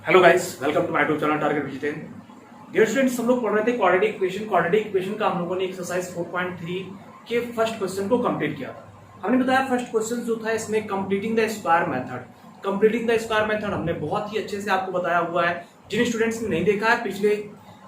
Hello guys, welcome to my YouTube channel target Jitendra. Dear students, हम लोग पढ़ रहे थे क्वाड्रेटिक इक्वेशन का हम लोगों ने एक्सरसाइज 4.3 के फर्स्ट क्वेश्चन को कंप्लीट किया था। हमने बताया फर्स्ट क्वेश्चन जो था इसमें कंप्लीटिंग द स्क्वायर मेथड हमने बहुत ही अच्छे से आपको बताया हुआ है। जिन स्टूडेंट्स ने नहीं देखा है पिछले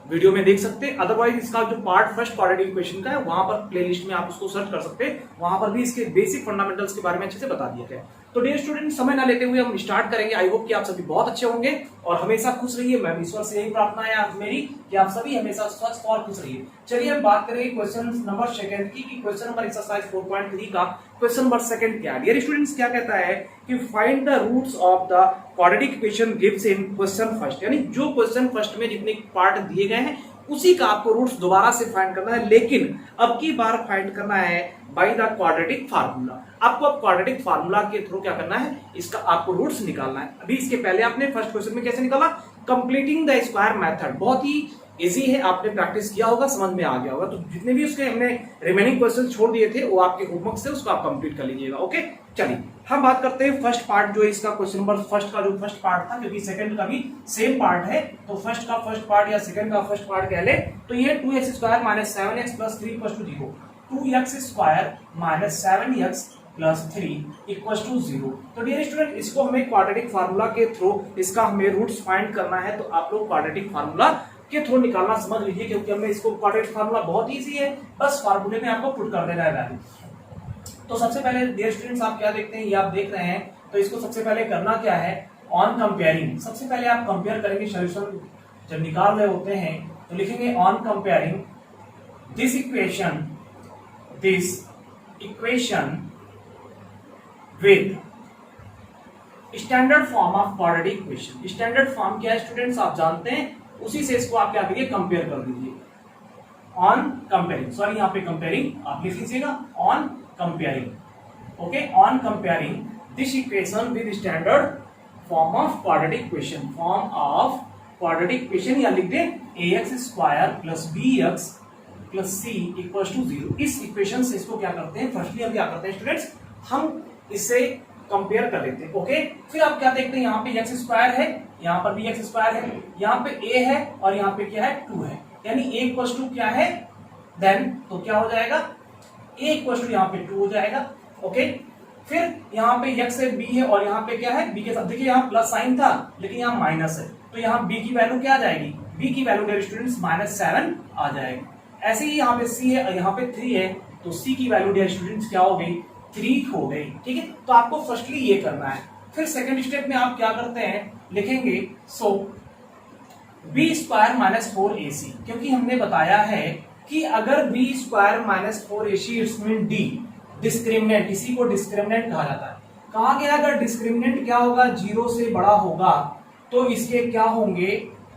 वीडियो में देख सकते हैं, अदरवाइज इसका जो पार्ट फर्स्ट क्वाड्रेटिक इक्वेशन का है वहां पर प्लेलिस्ट में आप उसको सर्च कर सकते हैं, वहां पर भी इसके बेसिक फंडामेंटल्स के बारे में अच्छे से बता दिया गया। तो डियर स्टूडेंट, समय ना लेते हुए हम स्टार्ट करेंगे। आई होप कि आप सभी बहुत अच्छे होंगे और हमेशा खुश रहिए। मैं ईश्वर से यही प्रार्थना है आज मेरी कि आप सभी हमेशा स्वस्थ और खुश रहिए। चलिए हम बात करेंगे क्वेश्चन नंबर सेकंड की कि क्वेश्चन नंबर एक्सरसाइज 4.3 का क्वेश्चन नंबर सेकंड क्या है। डियर स्टूडेंट्स, क्या कहता है कि find the roots of the quadratic equation gives in question first, यानी जो क्वेश्चन फर्स्ट में जितने पार्ट दिए गए हैं उसी का आपको रूट्स दोबारा से फाइंड करना है, लेकिन अब की बार फाइंड करना है बाय द क्वाड्रेटिक फार्मूला। आपको अब क्वाड्रेटिक फार्मूला के थ्रू क्या करना है, इसका आपको रूट्स निकालना है। अभी इसके पहले आपने फर्स्ट क्वेश्चन में कैसे निकाला, कंप्लीटिंग द स्क्वायर मेथड, बहुत ही इजी है, आपने प्रैक्टिस किया होगा, समझ में आ गया होगा। तो जितने भी उसके हमने रिमेनिंग क्वेश्चन छोड़ दिए थे वो आपके होमवर्क से उसको आप कंप्लीट कर लीजिएगा। ओके, चलिए हम बात करते हैं फर्स्ट पार्ट जो है इसका क्वेश्चन नंबर फर्स्ट का जो फर्स्ट पार्ट था, क्योंकि सेकंड का भी सेम पार्ट है, तो फर्स्ट का फर्स्ट पार्ट या सेकंड का फर्स्ट पार्ट कह ले तो ये 2x square minus 7x plus 3 equal to 0, 2x square minus 7x plus 3 equal to 0। तो डियर स्टूडेंट, इसको हमें क्वाड्रेटिक फार्मूला के थ्रू इसका हमें रूट्स फाइंड करना है। तो आप लोग क्वाड्रेटिक फार्मूला के थ्रू निकालना समझ लीजिए, क्योंकि हमें इसको क्वाड्रेटिक फार्मूला बहुत इजी है, बस फार्मूले में आपको पुट कर देना है वैल्यू। तो सबसे पहले डियर स्टूडेंट्स आप क्या देखते हैं, ये आप देख रहे हैं, तो इसको सबसे पहले करना क्या है, ऑन कंपेयरिंग। सबसे पहले आप कंपेयर करेंगे, सॉल्यूशन जब निकाल रहे होते हैं तो लिखेंगे on comparing this equation with standard form of quadratic equation. Standard form क्या है स्टूडेंट्स, आप जानते हैं, उसी से इसको आप क्या करिए, कंपेयर कर दीजिए। ऑन कंपेयरिंग, सॉरी यहाँ पे कंपेयरिंग आप लिख लीजिएगा, on comparing, okay, on comparing this equation with standard form of quadratic equation, या लिख दे ax square plus bx plus c equal to 0। इस इक्वेशन से इसको क्या करते हैं, फर्स्टली हम क्या करते हैं स्टूडेंट्स, हम इससे कंपेयर कर लेते हैं। ओके, फिर आप क्या देखते हैं, यहाँ पे x स्क्वायर है, यहाँ पर भी x स्क्वायर है, यहाँ पे a है और यहाँ पे क्या है 2 है, यानी a इक्वल टू क्या है, देन तो क्या हो जाएगा, a इक्वल टू यहाँ पे 2 हो जाएगा। ओके, फिर यहाँ पे x है, b है और यहाँ पे क्या है, b के साथ, देखिए यहाँ प्लस साइन था लेकिन यहाँ माइनस है, तो यहाँ b की वैल्यू क्या आ जाएगी, b की वैल्यू स्टूडेंट्स -7 आ जाएगी। ऐसे ही यहाँ पे c है और यहाँ पे 3 है, तो c की वैल्यू डियर स्टूडेंट्स क्या हो गई, 3 हो गई। ठीक है, तो आपको फर्स्टली ये करना है। फिर सेकंड स्टेप में आप क्या करते हैं, लिखेंगे सो b स्क्वायर माइनस 4ac, क्योंकि हमने बताया है कि अगर b square minus 4ac it's mean d discriminant, इसी को डिस्क्रिमिनेंट कहा जाता है। कहा गया अगर डिस्क्रिमिनेंट क्या होगा, 0 से बड़ा होगा तो इसके क्या होंगे,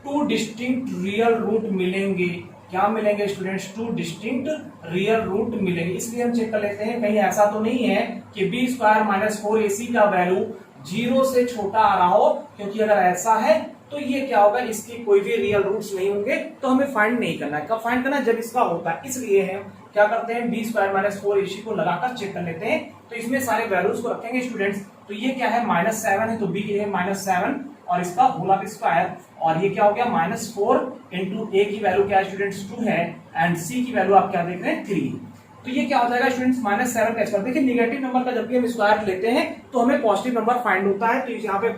2 डिस्टिंक्ट रियल रूट मिलेंगे। क्या मिलेंगे स्टूडेंट्स, 2 डिस्टिंक्ट रियल रूट मिलेंगे। इसलिए हम चेक कर लेते हैं कहीं ऐसा तो नहीं है कि b स्क्वायर माइनस 4ac का वैल्यू 0 से छोटा आ रहा हो, क्योंकि अगर ऐसा है तो ये क्या होगा, इसके कोई भी रियल रूट्स नहीं होंगे, तो हमें फाइंड नहीं करना है। कब फाइंड करना है, जब इसका होता है। इसलिए हम क्या करते हैं, b स्क्वायर माइनस 4ac को लगाकर चेक कर लेते हैं। तो इसमें सारे वैल्यूज को रखेंगे स्टूडेंट्स, तो ये क्या है -7 है, तो b की है -7 और इसका होल ऑफ स्क्वायर, और ये क्या हो गया -4 इंटू a की वैल्यू क्या है स्टूडेंट्स 2 है, एंड c की वैल्यू आप क्या देख रहे हैं 3। तो ये क्या हो जाएगा स्टूडेंट्स -7 का स्क्वायर। देखिए नेगेटिव नंबर का जब भी हम स्क्वायर लेते हैं तो हमें पॉजिटिव नंबर फाइंड होता है, तो यहाँ पे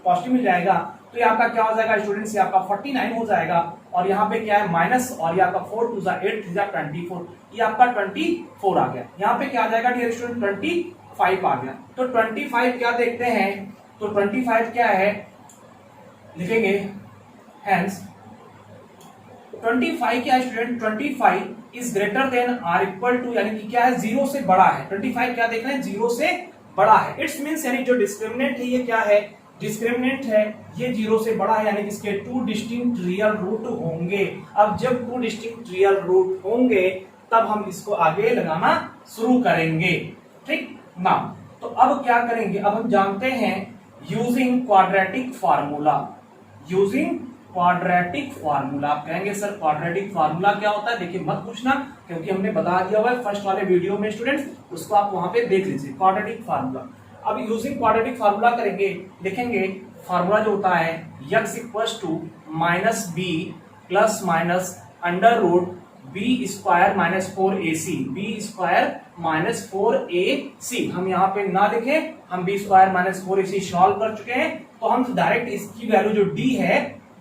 पॉजिटिव मिल जाएगा, तो ये आपका क्या हो जाएगा स्टूडेंट्स, ये आपका 49 हो जाएगा, और यहाँ पे क्या है माइनस, और ये आपका 4 2 8 3 24, ये आपका 24 आ गया। यहाँ पे क्या आ जाएगा डियर स्टूडेंट, 25 आ गया। तो 25 क्या देखते हैं, तो 25 क्या है, लिखेंगे हेंस 25 क्या है student, 25 is greater than or equal to, यानी कि क्या है 0 से बड़ा है। 25 क्या देख रहे हैं, 0 से बड़ा है। इट्स मींस यानी जो डिस्क्रिमिनेंट है ये क्या है, डिस्क्रिमिनेंट है, ये 0 से बड़ा है, यानी कि इसके 2 डिस्टिंक्ट रियल रूट होंगे। अब जब 2 डिस्टिंक्ट रियल रूट होंगे तब हम इसको आगे लगाना शुरू करेंगे। ठीक ना, तो अब क्या करेंगे, अब हम जानते हैं यूजिंग क्वाड्रेटिक फार्मूला। आप कहेंगे सर क्वाड्रेटिक फार्मूला क्या होता है, देखिए मत पूछना, क्योंकि हमने बता दिया हुआ है फर्स्ट वाले वीडियो में स्टूडेंट्स, उसको आप वहां पे देख लीजिए क्वाड्रेटिक फार्मूला। अब यूजिंग क्वाड्रेटिक फार्मूला करेंगे, लिखेंगे फार्मूला जो होता है x equals to minus B plus minus under root B square minus 4ac, B square minus 4ac। हम यहाँ पे ना लिखें, हम B square minus 4ac solve कर चुके हैं, तो हम डायरेक्ट इसकी वैल्यू जो d है,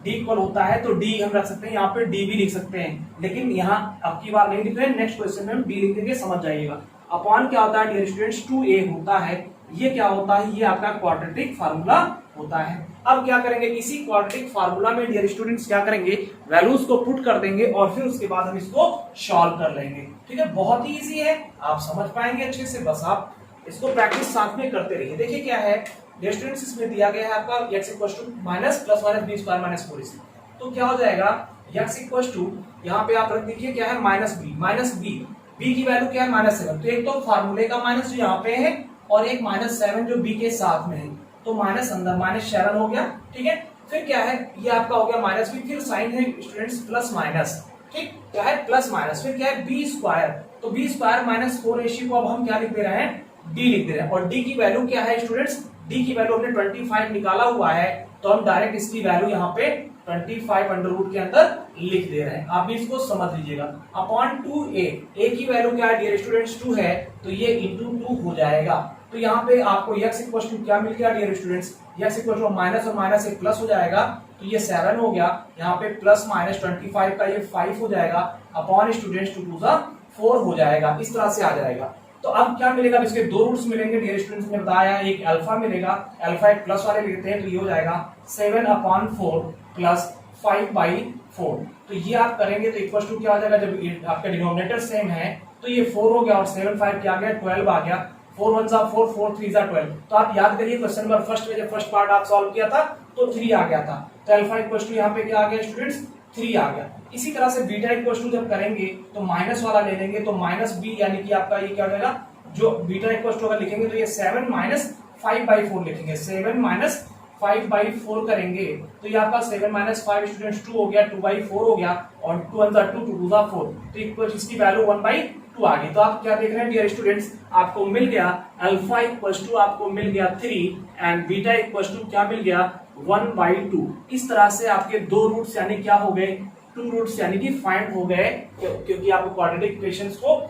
d इक्वल होता है तो d हम रख सकते हैं, यहाँ पे d भी लिख सकते हैं, लेकिन यहाँ अब की बार नहीं लिख रहे, नेक्स्ट क्वेश्चन में हम d लिख देंगे, समझ जाइएगा। अपॉन क्या होता है डियर स्टूडेंट्स, 2a होता है, ये क्या होता है, ये आपका क्वाड्रेटिक फार्मूला होता है। अब क्या करेंगे, इसी क्वाड्रेटिक फार्मूला में डियर स्टूडेंट्स क्या करेंगे, वैल्यूज को पुट कर देंगे और फिर उसके बाद हम इसको सॉल्व कर लेंगे। ठीक है, बहुत ही इजी है, आप समझ पाएंगे अच्छे से, बस आप इसको प्रैक्टिस साथ में करते रहिए। देखिए क्या है डियर स्टूडेंट्स, इसमें दिया गया है आपका x equal to minus plus minus B square minus 4ac, तो क्या हो जाएगा x इक्वल टू, यहाँ पे आप रख दीजिए क्या है माइनस बी, बी की वैल्यू क्या है -7, तो एक तो फार्मूले का माइनस जो यहाँ पे है और एक -7 जो बी के साथ में है, तो माइनस अंदर -7 हो गया। ठीक है, फिर क्या है, ये आपका हो गया माइनस बी, फिर साइन है स्टूडेंट्स प्लस माइनस, ठीक क्या है प्लस माइनस, फिर क्या है बी स्क्वायर, तो बी स्क्वायर माइनस 4ac को अब हम क्या लिख दे रहे हैं, डी लिख दे रहे हैं, और डी की वैल्यू क्या है स्टूडेंट्स, डी की वैल्यू हमने 25 निकाला हुआ है, तो हम डायरेक्ट इसकी वैल्यू यहाँ पे 25 अंडर रूट के अंदर लिख दे रहे हैं। आप भी इसको समझ लीजिएगा। अपॉन 2a, a की वैल्यू क्या है डियर स्टूडेंट्स 2 है, तो ये इंटू 2 हो जाएगा। तो यहाँ पे आपको x इक्वल टू क्या मिल गया dear students, x equal to minus और माइनस एक प्लस हो जाएगा, तो ये 7 हो गया, यहाँ पे प्लस माइनस 25 का ये 5 हो जाएगा, अपॉन स्टूडेंट्स 2 2 4 हो जाएगा, इस तरह से आ जाएगा। तो अब क्या मिलेगा, इसके दो रूट्स मिलेंगे डियर स्टूडेंट्स ने बताया, एक अल्फा मिलेगा, अल्फा एक प्लस वाले लेते हैं, तो ये हो जाएगा 7/4 प्लस 5/4, तो ये आप करेंगे तो इक्वल टू क्या हो जाएगा, जब आपका डिनोमिनेटर सेम है तो ये 4 हो गया और 7 5 क्या आ गया 12 आ गया, 4 1 4 4 3 12। तो आप याद करिए क्वेश्चन नंबर फर्स्ट में जब फर्स्ट पार्ट आप सॉल्व किया था तो 3 आ गया था, तो अल्फा इक्वल टू यहाँ पे क्या आ गया स्टूडेंट्स 3 आ गया। इसी तरह से बीटा इक्वल टू जब करेंगे तो माइनस वाला ले लेंगे, तो माइनस बी यानी कि आपका ये क्या हो जाएगा, जो बीटा इक्वल टू अगर लिखेंगे तो ये 7 माइनस 5/4 लिखेंगे, 7 माइनस 5/4 करेंगे तो ये आपका 7 माइनस 5 स्टूडेंट्स 2 हो गया, 2/4 हो गया, और 2 1 2 2 2 4, तो इक्वल इसकी वैल्यू 1/2 आ गई। तो आप क्या देख रहे हैं डियर स्टूडेंट्स, आपको मिल गया अल्फा इक्वल टू आपको मिल गया 3 एंड बीटा इक्वल टू क्या मिल गया 1/2। इस तरह से आपके दो रूट्स यानी क्या हो गए, 2 रूट्स यानी कि फाइंड हो गए, क्योंकि आपको क्वाड्रेटिक इक्वेशंस को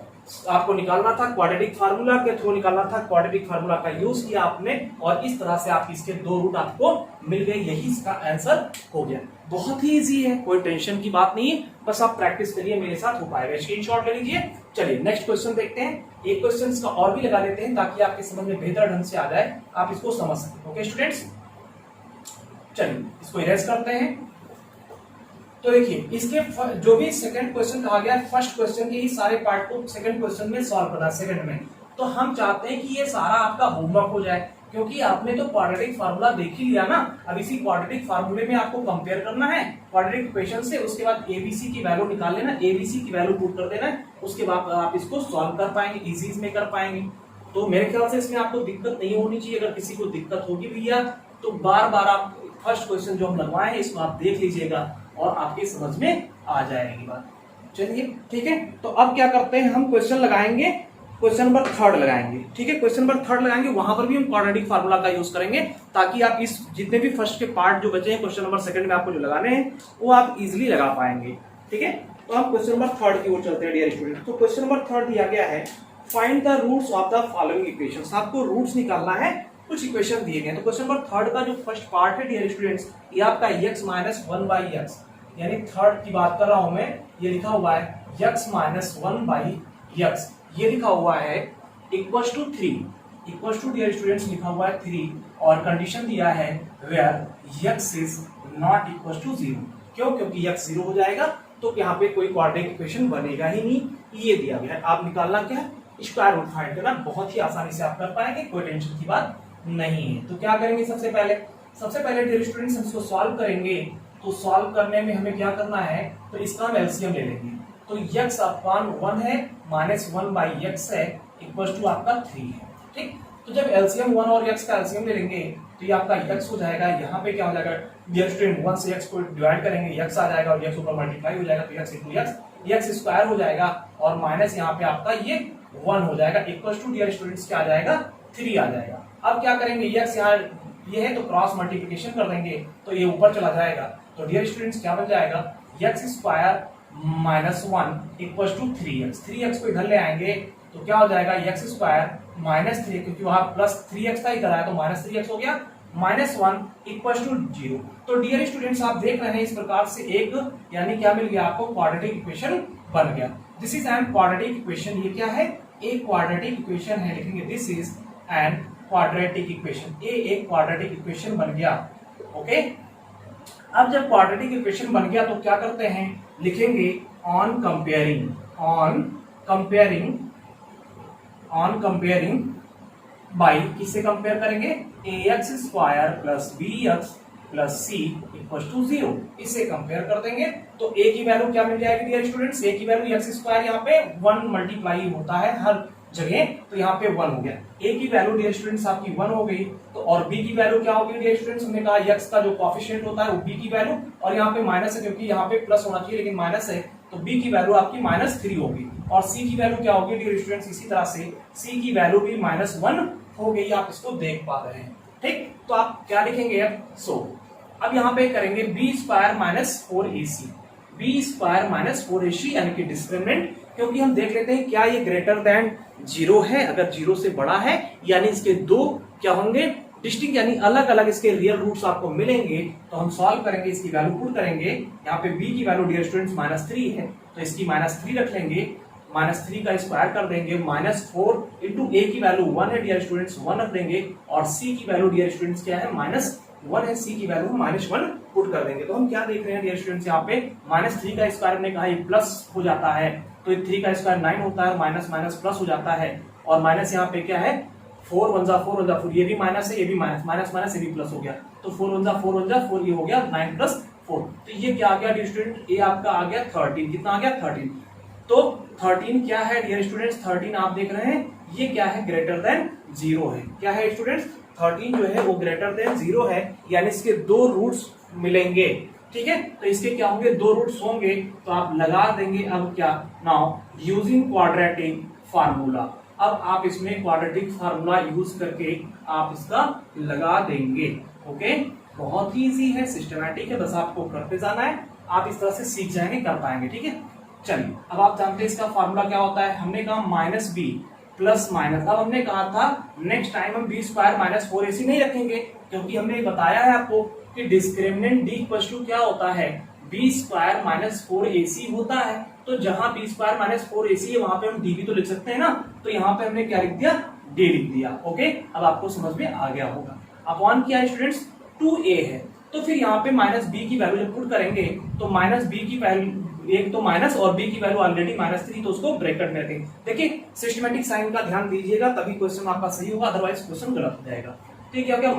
आपको निकालना था, क्वाड्रेटिक फार्मूला के थ्रू निकालना था, क्वाड्रेटिक फार्मूला का यूज किया आपने, और इस तरह से आप इसके दो रूट आपको मिल गए, यही इसका आंसर हो गया। बहुत ही इजी है, कोई टेंशन की बात नहीं है, बस आप प्रैक्टिस करिए, मेरे साथ हो पाएगा। स्क्रीनशॉट ले लीजिए। चलिए नेक्स्ट क्वेश्चन देखते हैं, एक क्वेश्चन का और भी लगा देते हैं ताकि आपके समझ में बेहतर ढंग से आ जाए, आप इसको समझ सकें। ओके स्टूडेंट्स, चलिए इसको इरेज करते हैं। तो देखिए इसके जो भी सेकंड क्वेश्चन कहा गया, फर्स्ट क्वेश्चन के ही सारे पार्ट को सेकंड क्वेश्चन में सॉल्व करना, सेकंड में। तो हम चाहते हैं कि ये सारा आपका होमवर्क हो जाए, क्योंकि आपने तो क्वाड्रेटिक फार्मूला देख ही लिया ना। अब इसी क्वाड्रेटिक फार्मूले में आपको कंपेयर करना है क्वाड्रेटिक इक्वेशन से, उसके बाद एबीसी की वैल्यू निकाल लेना, एबीसी की वैल्यू पुट कर देना, उसके बाद आप इसको सॉल्व कर पाएंगे, इजी में कर पाएंगे। तो मेरे ख्याल से इसमें आपको दिक्कत नहीं होनी चाहिए। अगर किसी को दिक्कत होगी भैया तो बार बार आप फर्स्ट क्वेश्चन जो हम लगवाए हैं इसको आप देख लीजिएगा और आपकी समझ में आ जाएगी बात। चलिए ठीक है, तो अब क्या करते हैं, हम क्वेश्चन लगाएंगे, क्वेश्चन नंबर 3 लगाएंगे। ठीक है, क्वेश्चन नंबर 3 लगाएंगे, वहां पर भी हम क्वाड्रेटिक फार्मूला का यूज करेंगे, ताकि आप इस जितने भी फर्स्ट के पार्ट जो बचे हैं क्वेश्चन नंबर सेकंड में आपको जो लगाने हैं वो आप इजिली लगा पाएंगे। ठीक है, तो हम क्वेश्चन नंबर 3 की ओर चलते हैं डियर स्टूडेंट। तो क्वेश्चन नंबर 3 दिया गया है, find the roots of the following equations. आपको रूट्स निकालना है, कुछ इक्वेशन दिए गए। तो क्वेश्चन नंबर 3 का जो फर्स्ट पार्ट है डियर स्टूडेंट्स, ये आपका x माइनस 1/x, यानी थर्ड की बात कर रहा हूं मैं, ये लिखा हुआ है x माइनस 1/x, ये लिखा हुआ है equal to 3, equal to dear students लिखा हुआ है 3, और कंडीशन दिया है where x is not equal to 0। क्यों? क्योंकि x 0 हो जाएगा तो यहाँ पे कोई क्वाड्रेटिक इक्वेशन बनेगा ही नहीं। ये दिया गया है, आप निकालना क्या है, स्क्वायर रूट फाइंड करना, बहुत ही आसानी से आप कर पाएंगे, कोई टेंशन की बात नहीं है। तो क्या करेंगे, सबसे पहले डियर स्टूडेंट्स हम इसको सॉल्व करेंगे। तो सॉल्व करने में हमें क्या करना है, तो इसका हम एलसीएम ले लेंगे। तो x अपॉन 1 है माइनस 1/x है, इक्वल टू आपका 3 है। ठीक, तो जब एलसीएम 1 और x का एलसीएम ले लेंगे तो ये आपका x हो जाएगा, यहाँ पे क्या हो जाएगा डियर स्टूडेंट 1 से x को डिवाइड करेंगे, x आ जाएगा और x ऊपर मल्टीप्लाई हो जाएगा, तो x इंटू x स्क्वायर हो जाएगा, और माइनस यहाँ पे आपका ये 1 हो जाएगा, इक्वल टू डियर स्टूडेंट्स क्या आ जाएगा 3 आ जाएगा। अब क्या करेंगे, x यहाँ ये है तो क्रॉस मल्टीप्लिकेशन कर देंगे तो ये ऊपर चला जाएगा। तो डियर स्टूडेंट्स क्या बन जाएगा, x square minus 1 equal to 3x। 3x को इधर ले आएंगे तो क्या हो जाएगा, एक्स स्क्वायर माइनस 3, क्योंकि वहां प्लस 3x था इधर आया तो माइनस 3x हो गया, माइनस 1 इक्वल टू 0। तो डियर स्टूडेंट्स आप देख रहे हैं इस प्रकार से एक यानी क्या मिल गया आपको, क्वाड्रेटिक इक्वेशन बन गया। This is an quadratic equation. ये क्या है, एक क्वाड्रेटिक इक्वेशन है, लिखेंगे this is an quadratic equation. ये एक क्वाड्रेटिक इक्वेशन बन गया। ओके, अब जब क्वाड्रेटिक इक्वेशन बन गया तो क्या करते हैं, लिखेंगे ऑन कंपेयरिंग बाई, किससे कंपेयर करेंगे, ax square plus bx plus c equal to 0, इससे कंपेयर कर देंगे तो a की वैल्यू क्या मिल जाएगी डियर स्टूडेंट्स, a की वैल्यू x स्क्वायर यहाँ पे 1 मल्टीप्लाई होता है हर जगह, तो यहाँ पे 1 हो गया। a की वैल्यू डियर स्टूडेंट्स आपकी 1 हो गई, तो और b की वैल्यू क्या होगी डियर स्टूडेंट्स, हमने कहा x का जो कोएफिशिएंट होता है वो b की वैल्यू, और यहाँ पे माइनस है क्योंकि यहाँ पे प्लस होना चाहिए लेकिन माइनस है, तो b की वैल्यू आपकी -3 होगी, और c की वैल्यू क्या होगी डियर स्टूडेंट्स, इसी तरह से c की वैल्यू भी -1 हो गई, आप इसको देख पा रहे हैं। ठीक, तो आप क्या लिखेंगे अब, अब यहाँ पे करेंगे b square minus 4ac, b square minus 4ac यानी कि डिस्क्रिमिनेंट, क्योंकि हम देख लेते हैं क्या ये ग्रेटर देन 0 है, अगर 0 से बड़ा है यानी इसके दो क्या होंगे, डिस्टिंक्ट यानी अलग अलग इसके रियल रूट्स आपको मिलेंगे, तो हम सॉल्व करेंगे, इसकी वैल्यू पुट करेंगे। यहाँ पे b की वैल्यू डियर स्टूडेंट्स -3 है तो इसकी -3 रख लेंगे, -3 का स्क्वायर कर देंगे, -4 इंटू a की वैल्यू 1 है डियर स्टूडेंट्स 1 रख देंगे, और c की वैल्यू डियर स्टूडेंट्स क्या है, -1 है, c की वैल्यू -1 पुट कर देंगे। तो हम क्या देख रहे हैं डियर स्टूडेंट्स, यहाँ पे -3 का स्क्वायर हमने कहा ये प्लस हो जाता है, तो 3 का स्क्वायर 9 होता है, माइनस माइनस प्लस हो जाता है, और माइनस यहाँ पे क्या है 4 1 जा 4, ये भी माइनस है, ये भी माइनस, माइनस माइनस ये भी प्लस हो गया, तो 4 1 जा 4, ये हो गया 9 प्लस 4, तो ये क्या आ गया डियर स्टूडेंट, ये आपका आ गया 13, कितना आ गया 13। तो 13 क्या है डियर स्टूडेंट्स, 13 आप देख रहे हैं ये क्या है, ग्रेटर देन 0 है, क्या है स्टूडेंट्स, 13 जो है वो ग्रेटर देन 0 है, यानी इसके दो रूट्स मिलेंगे। ठीक है, तो इसके क्या होंगे, दो रूट्स होंगे, तो आप लगा देंगे अब क्या, नाउ यूजिंग क्वाड्रेटिक फार्मूला, अब आप इसमें क्वाड्रेटिक फार्मूला यूज करके आप इसका लगा देंगे। ओके, बहुत ही इजी है, सिस्टमैटिक है, बस आपको करते जाना है, आप इस तरह से सीख जाएंगे, कर पाएंगे। ठीक है, चलिए अब आप जानते हैं इसका फार्मूला क्या होता है, हमने कहा -b प्लस माइनस, अब हमने कहा था नेक्स्ट टाइम हम b स्क्वायर माइनस 4ac नहीं रखेंगे, क्योंकि हमने बताया है आपको कि डिस्क्रिमिनेंट d इक्वल टू क्या होता है, b स्क्वायर माइनस 4ac होता है, तो जहां b स्क्वायर माइनस 4ac है वहां पे हम d भी तो लिख सकते हैं ना, तो यहाँ पे हमने क्या लिख दिया, d लिख दिया। ओके, अब आपको समझ में आ गया होगा। अपॉन क्या है स्टूडेंट्स, 2a है, तो फिर यहाँ पे -b की वैल्यू जब पुट करेंगे तो -b की वैल्यू, एक तो माइनस और b की वैल्यू ऑलरेडी -3, तो उसको ब्रैकेट में रखेंगे। देखिए सिस्टमैटिक साइन का ध्यान दीजिएगा, तभी क्वेश्चन आपका सही होगा, अदरवाइज क्वेश्चन गलत हो जाएगा। ठीक है, क्या -b,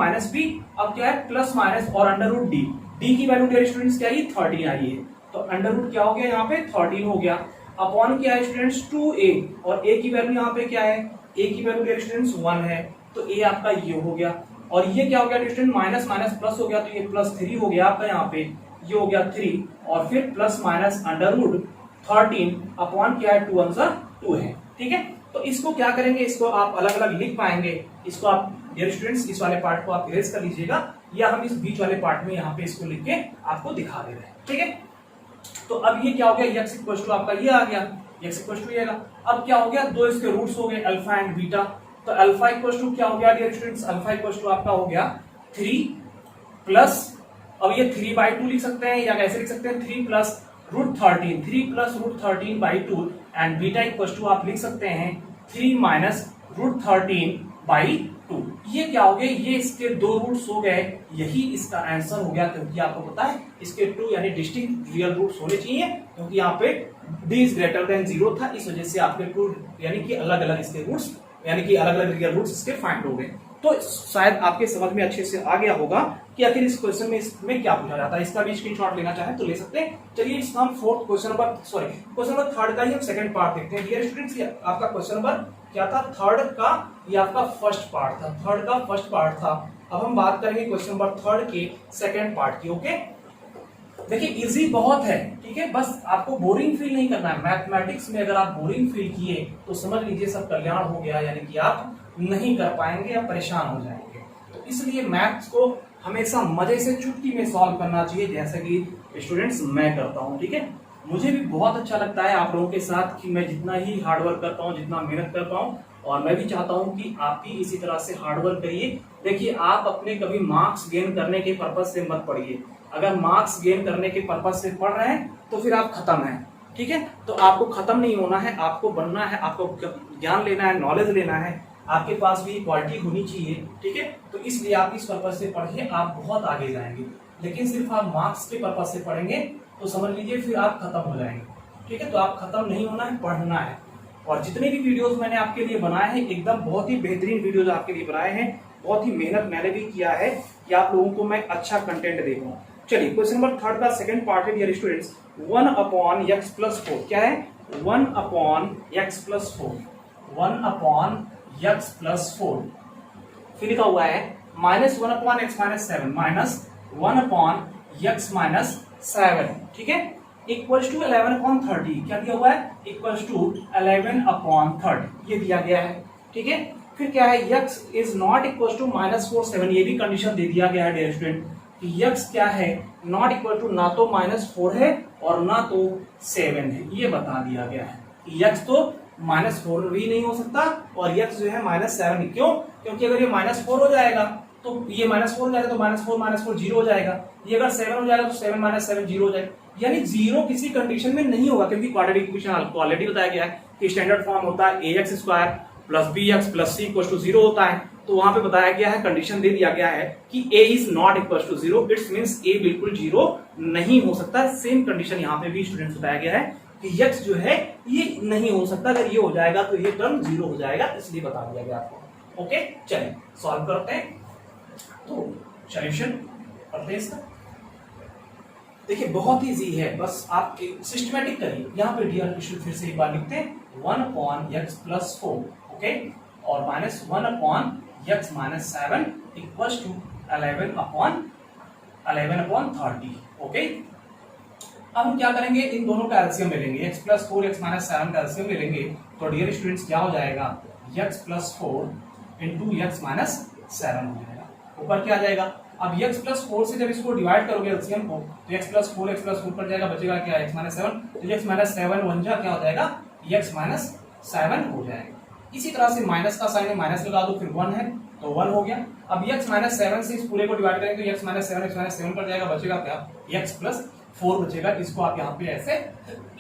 अब क्या है प्लस माइनस और √d, d की वैल्यू डियर स्टूडेंट्स क्या है 13 आई है, तो अंडर क्या हो गया यहाँ पे 13 हो गया, अपॉन क्या है स्टूडेंट्स 2a, और a की वैल्यू यहाँ पे क्या है, a की वैल्यू डियर स्टूडेंट्स 1 है, तो a आपका ये हो गया, और ये क्या हो गया स्टूडेंट, माइनस माइनस प्लस हो गया, तो ये +3 हो गया आपका, यहाँ पे ये हो गया 3, और फिर प्लस माइनस √13 अपॉन क्या है 2 1 2 है। ठीक है, तो इसको क्या करेंगे, इसको आप अलग अलग लिख पाएंगे, इसको आप डियर स्टूडेंट्स इस वाले पार्ट को आप इरेज कर लीजिएगा, या हम इस बीच वाले पार्ट में यहाँ पे इसको लिख के आपको दिखा दे रहे हैं। ठीक है, तो अब ये क्या हो गया, x इक्वल टू आपका ये आ गया, x इक्वल टू ये, अब क्या हो गया, दो इसके रूट्स हो गए अल्फा एंड बीटा, तो अल्फा इक्वल टू क्या हो गया dear students, alpha equal to आपका हो गया 3 प्लस, अब ये 3/2 लिख सकते हैं, या कैसे लिख सकते हैं 3 plus √13, 3 plus √13/2, and beta equal to आप लिख सकते हैं 3 माइनस √13/2। ये क्या हो गए, ये इसके दो रूट्स हो गए, यही इसका आंसर हो गया, क्योंकि आपको पता है इसके 2 यानी डिस्टिंक्ट रियल रूट्स होने चाहिए, क्योंकि यहाँ पे d इज ग्रेटर देन 0 था, इस वजह से आपके 2 यानी कि अलग अलग इसके रूट्स, यानी कि अलग अलग रियल रूट्स इसके फाइंड हो गए। तो शायद आपके समझ में अच्छे से आ गया होगा कि आखिर इस क्वेश्चन में इसमें क्या पूछा जाता है, इसका भी स्क्रीनशॉट लेना चाहे तो ले सकते हैं। चलिए इसका हम क्वेश्चन नंबर 3 का ही हम सेकंड पार्ट देखते हैं। डियर स्टूडेंट्स, ये आपका क्वेश्चन नंबर क्या था, थर्ड का, ये आपका फर्स्ट पार्ट था, थर्ड का फर्स्ट पार्ट था। अब हम बात करेंगे क्वेश्चन नंबर 3 के सेकंड पार्ट की। ओके, देखिए इजी बहुत है, ठीक है, बस आपको बोरिंग फील नहीं करना है। मैथमेटिक्स में अगर आप बोरिंग फील किए तो समझ लीजिए सब कल्याण हो गया, यानी कि आप नहीं कर पाएंगे या परेशान हो जाएंगे। तो इसलिए मैथ्स को हमेशा मजे से चुटकी में सॉल्व करना चाहिए, जैसा कि स्टूडेंट्स मैं करता हूँ। ठीक है, मुझे भी बहुत अच्छा लगता है आप लोगों के साथ कि मैं जितना ही हार्डवर्क करता हूँ, जितना मेहनत करता हूँ, और मैं भी चाहता हूँ कि आप भी इसी तरह से हार्डवर्क करिए। देखिए, आप अपने कभी मार्क्स गेन करने के पर्पज से मत पढ़िए। अगर मार्क्स गेन करने के पर्पज से पढ़ रहे हैं तो फिर आप खत्म हैं। ठीक है, तो आपको खत्म नहीं होना है, आपको बनना है, आपको ज्ञान लेना है, नॉलेज लेना है, आपके पास भी क्वालिटी होनी चाहिए। ठीक है, तो इसलिए आप इस पर्पज से पढ़िए, आप बहुत आगे जाएंगे। लेकिन सिर्फ आप मार्क्स के पर्पज से पढ़ेंगे तो समझ लीजिए फिर आप खत्म हो जाएंगे। ठीक है, तो आप खत्म नहीं होना है, पढ़ना है। और जितने भी वीडियोस मैंने आपके लिए बनाए हैं, एकदम बहुत ही बेहतरीन वीडियोस आपके लिए बनाए हैं, बहुत ही मेहनत मैंने भी किया है कि आप लोगों को मैं अच्छा कंटेंट दे पाऊं। चलिए, क्वेश्चन नंबर 3 का सेकंड पार्ट है डियर स्टूडेंट्स, 1/x+4 क्या है? 1/x+4, 1/x+4 फिर लिखा हुआ है -1/x-7 -1/x-7। ठीक है, इक्वल्स टू 11/30। क्या दिया हुआ है? इक्वल्स टू 11/30 ये दिया गया है। ठीक है, फिर क्या है? x is not equal to -4 7, ये भी कंडीशन दे दिया गया है डियर स्टूडेंट कि x क्या है? नॉट इक्वल टू ना तो -4 है और ना तो 7 है, ये बता दिया गया है कि x तो -4 भी नहीं हो सकता और x जो है -7। क्यों? क्योंकि अगर ये -4 हो जाएगा तो ये -4 हो जाएगा तो -4 0 हो जाएगा, ये अगर 7 हो जाएगा तो 7 -7 0 हो जाएगा, यानी 0 किसी कंडीशन में नहीं होगा, क्योंकि क्वाड्रेटिक इक्वेशन आपको ऑलरेडी बताया गया है कि स्टैंडर्ड फॉर्म होता है ax² + bx + c = 0 होता है। तो वहां पे बताया गया है, कंडीशन दे दिया गया है कि a is not equal to 0, it's means a बिल्कुल 0 नहीं हो सकता। सेम कंडीशन यहाँ पे भी स्टूडेंट्स बताया गया है कि x जो है ये नहीं हो सकता, अगर ये हो जाएगा तो ये टर्म 0 हो जाएगा, इसलिए बता दिया गया आपको। ओके, चलिए सॉल्व करते हैं। तो सॉल्यूशन करते हैं इसका। देखिए, बहुत इजी है, बस आप सिस्टमैटिक करिए। यहाँ पे डियर स्टूडेंट फिर से एक बार लिखते हैं 1/x+4, ओके, और -1/x-7 इक्वल्स टू 11/30। ओके, अब हम क्या करेंगे? इन दोनों का एलसीएम ले लेंगे, x+4 x-7 का एलसीएम ले लेंगे। तो डियर स्टूडेंट्स क्या हो जाएगा? x+4 × x-7 हो जाएगा। ऊपर क्या आ जाएगा? अब x+4 से जब इसको डिवाइड करोगे एलसीएम को तो x+4 पर जाएगा, बचेगा क्या? x-7। तो x-7 1 जा क्या हो जाएगा? x-7 हो जाएगा। इसी तरह से माइनस का साइन है, माइनस लगा दो, फिर 1 है तो 1 हो गया। अब x-7 से इस पूरे को डिवाइड करेंगे तो x-7 पर जाएगा, बचेगा क्या? x+4 बचेगा। इसको आप यहाँ पे ऐसे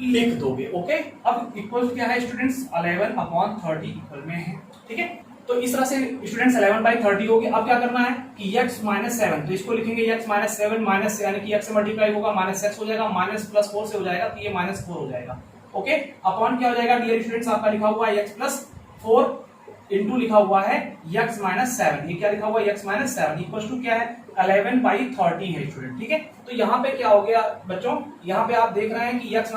लिख दोगे। ओके, अब इक्वल क्या है स्टूडेंट्स? 11/30 इक्वल में है। ठीक है, तो इस तरह से स्टूडेंट्स 11/30 हो गया। अब क्या करना है कि x-7, तो इसको लिखेंगे x-7 माइनस, यानी कि x से मल्टीप्लाई होगा, -x हो जाएगा, -+4 से हो जाएगा तो ये -4 हो जाएगा। ओके, अपॉन क्या हो जाएगा डियर स्टूडेंट्स? आपका लिखा हुआ है x+4 इंटू लिखा हुआ है x-7। ये क्या लिखा हुआ है? x-7 इक्वल टू क्या है? 11/30 है स्टूडेंट। ठीक है, तो यहाँ पे क्या हो गया बच्चों? यहाँ पे आप देख रहे हैं कि x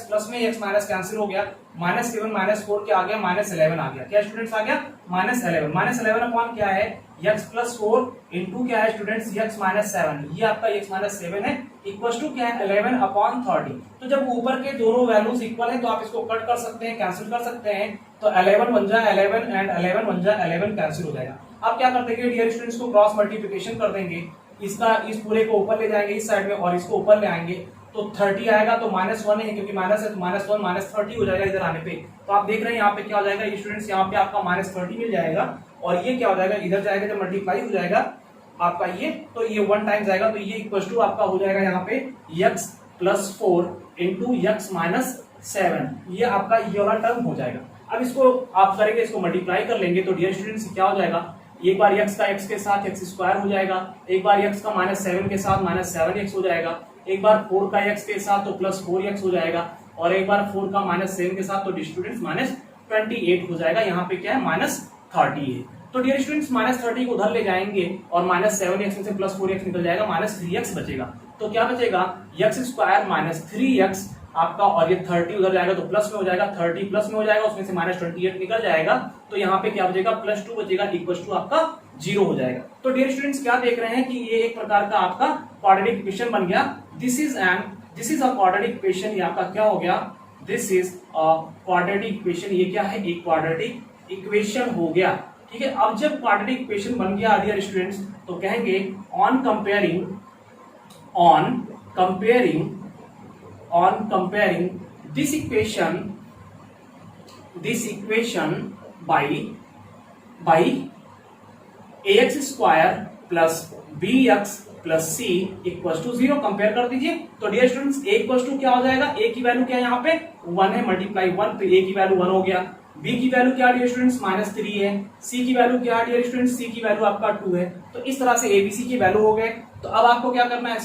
प्लस में x माइनस कैंसिल हो गया, -7 -4 क्या आ गया? -11 आ गया। क्या स्टूडेंट्स आ गया? -11 अपॉन क्या है? x+4 इंटू क्या है स्टूडेंट्स? x-7, ये आपका x-7 है, इक्वल टू क्या है? 11/30। तो जब ऊपर के दोनों वैल्यूज इक्वल है तो आप इसको कट कर सकते हैं, कैंसिल कर सकते हैं। तो 11 1 जा 11 एंड 11 1 जा 11 कैंसिल हो जाएगा। आप क्या कर देंगे डियर स्टूडेंट्स? को क्रॉस मल्टीप्लिकेशन कर देंगे, इसका इस पूरे को ऊपर ले जाएंगे इस साइड में और इसको ऊपर ले आएंगे तो 30 आएगा, तो -1 है क्योंकि माइनस है तो -1 -30 हो जाएगा इधर आने पे। तो आप देख रहे हैं यहाँ पे क्या हो जाएगा स्टूडेंट्स? यहाँ पे आपका -30 मिल जाएगा और ये क्या हो जाएगा? इधर जाएगा जब मल्टीप्लाई हो जाएगा आपका ये, तो ये 1 टाइम जाएगा, तो ये इक्वल टू आपका हो जाएगा यहाँ पे x+4 इंटू x-7, ये आपका ये वाला टर्म हो जाएगा। अब इसको आप करेंगे, इसको मल्टीप्लाई कर लेंगे तो डियर स्टूडेंट्स क्या हो जाएगा? एक बार x का x के साथ x² हो जाएगा, एक बार x का -7 के साथ -7x हो जाएगा, एक बार 4 का x के साथ तो +4x हो जाएगा और एक बार 4 का -7 के साथ तो स्टूडेंट्स -28 हो जाएगा। यहाँ पे क्या है? -30 है। तो डियर स्टूडेंट्स -30 को उधर ले जाएंगे और -7x में से +4x निकल जाएगा, -3x बचेगा। तो क्या बचेगा? x² -3x आपका, और ये 30 उधर जाएगा तो प्लस में हो जाएगा, 30 प्लस में हो जाएगा, उसमें से -28 निकल जाएगा, तो यहाँ पे क्या बचेगा? +2 बचेगा, इक्वल टू आपका 0 हो जाएगा। तो डियर स्टूडेंट्स क्या देख रहे हैं कि ये एक प्रकार का आपका क्वाड्रेटिक इक्वेशन बन गया। This is a quadratic equation, ये आपका क्या हो गया? This is a quadratic equation. ये क्या है? एक क्वाड्रेटिक इक्वेशन हो गया। ठीक है। अब जब क्वाड्रेटिक इक्वेशन बन गया डियर स्टूडेंट्स, तो कहेंगे on comparing this equation by ax square plus bx plus C equal to 0 compare कर दीजिए। तो dear students a equal to क्या हो जाएगा, a की वैल्यू क्या है यहाँ पे 1 है, मल्टीप्लाई 1, तो a की वैल्यू 1 हो गया। b की वैल्यू क्या डियर स्टूडेंट्स -3 है। c की वैल्यू क्या डियर स्टूडेंट्स, c की वैल्यू आपका 2 है। तो इस तरह से abc की वैल्यू हो गए। तो अब आपको क्या करना है,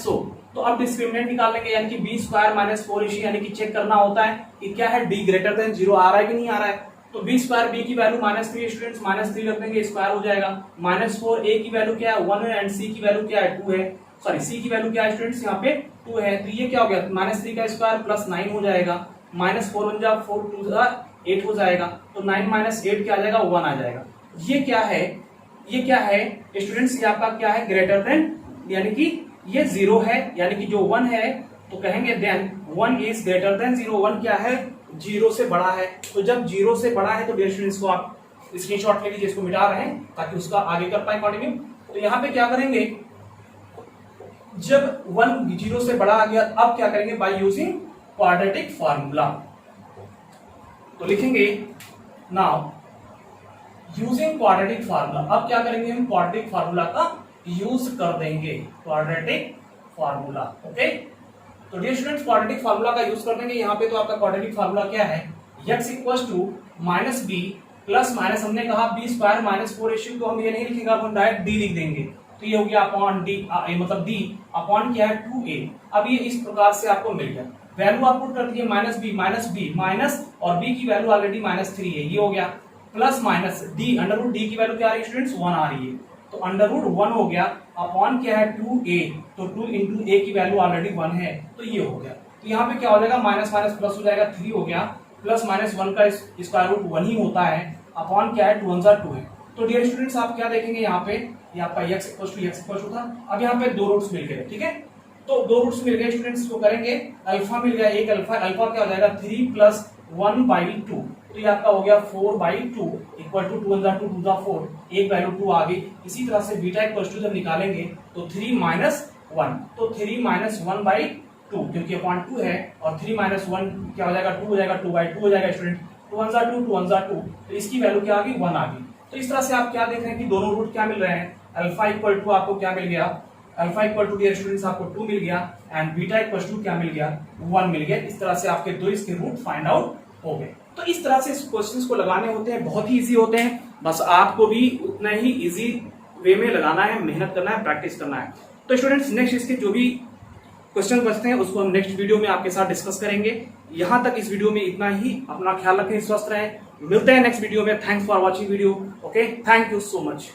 तो अब डिस्क्रिमिनेंट निकाल लेंगे, यानी कि b स्क्वायर माइनस 4ac, यानी कि चेक करना होता है कि क्या है d ग्रेटर देन 0 आ रहा है कि नहीं आ रहा है। तो b स्क्वायर b की वैल्यू -3 स्टूडेंट्स, -3 रख देंगे, स्क्वायर हो जाएगा। -4 a की वैल्यू क्या है 1 है एंड c की वैल्यू क्या है 2 है, सॉरी c की वैल्यू क्या है स्टूडेंट्स यहाँ पे 2 है। तो ये क्या हो गया, -3 का स्क्वायर प्लस 9 हो जाएगा, -4 1 जा 4 2 जा 8 हो जाएगा। तो 9 - 8 क्या आ जाएगा, 1 आ जाएगा। ये क्या है स्टूडेंट्स, ये आपका क्या है, ग्रेटर देन, यानी कि ये 0 है, यानी कि जो 1 है तो कहेंगे देन 1 इज ग्रेटर देन 0। 1 क्या है, 0 से बड़ा है। तो जब 0 से बड़ा है तो डियर स्टूडेंट्स को आप स्क्रीनशॉट ले लीजिए, इसको मिटा रहे हैं ताकि उसका आगे कर पाए कंटिन्यू। तो यहाँ पे क्या करेंगे, जब 1 0 से बड़ा आ गया, अब क्या करेंगे, बाय यूजिंग क्वाड्रेटिक फार्मूला। तो लिखेंगे नाउ यूजिंग क्वाड्रेटिक फार्मूला। अब क्या करेंगे, हम क्वाड्रेटिक फार्मूला का यूज कर देंगे, क्वाड्रेटिक फार्मूला। ओके, तो डियर स्टूडेंट्स क्वाड्रेटिक फार्मूला का यूज कर देंगे। यहाँ पे तो आपका क्वाड्रेटिक फार्मूला क्या है, x equal to minus B plus minus, हमने कहा बी स्क्वायर माइनस 4ac, तो हम ये नहीं लिखेंगे, हम डायरेक्ट डी लिख देंगे। तो ये हो गया अपॉन डी, मतलब डी अपॉन क्या है 2a। अब ये इस प्रकार से आपको मिल गया, वैल्यू आप पुट कर दीजिए -b माइनस, और b की वैल्यू ऑलरेडी -3 है, ये हो गया, plus minus D, under root D की वैल्यू क्या आ रही है स्टूडेंट्स 1 आ रही है, तो अंडर रूट 1 हो गया, अपॉन क्या है 2a, तो 2 इंटू a की वैल्यू ऑलरेडी 1 है, तो ये हो गया। तो यहाँ पे क्या हो जाएगा, माइनस माइनस प्लस हो जाएगा, 3 हो गया, प्लस माइनस 1 का स्क्वायर रूट 1 ही होता है, अपॉन क्या है 2 1 2 है। तो डियर स्टूडेंट्स आप क्या देखेंगे, यहाँ पे ये आपका x इक्वल टू था। अब यहाँ पे 2 रूट्स मिल गए, ठीक है, तो 2 रूट्स मिल गए स्टूडेंट्स, को करेंगे अल्फा मिल गया, एक अल्फा क्या हो जाएगा 3 प्लस 1/2, तो ये आपका हो गया 4/2 इक्वल टू 2 1 2 2 4, एक वैल्यू 2 आ गई। इसी तरह से बीटा इक्वल टू जब निकालेंगे तो 3 - 1, तो 3 - 1/2, क्योंकि अपॉन 2 है, और 3 - 1 क्या हो जाएगा 2 हो जाएगा, 2/2 हो जाएगा स्टूडेंट, 2 1 2 2 1 2, तो इसकी वैल्यू क्या आ गई 1 आ गई। तो इस तरह से आप क्या देख रहे हैं कि दोनों रूट क्या मिल रहे हैं, अल्फा इक्वल टू आपको क्या मिल गया, alpha equal to dear students आपको 2 मिल गया, एंड बीटा इक्वल टू क्या मिल गया 1 मिल गया। इस तरह से आपके दो इसके रूट फाइंड आउट हो गए। तो इस तरह से क्वेश्चंस को लगाने होते हैं, बहुत ही इजी होते हैं, बस आपको भी उतना ही इजी वे में लगाना है, मेहनत करना है, प्रैक्टिस करना है। तो स्टूडेंट्स नेक्स्ट इसके जो भी क्वेश्चन बचते हैं उसको हम नेक्स्ट वीडियो में आपके साथ डिस्कस करेंगे। यहां तक इस वीडियो में इतना ही, अपना ख्याल रखें, स्वस्थ रहें, मिलते हैं नेक्स्ट वीडियो में। Thanks for watching video, okay, thank you so much.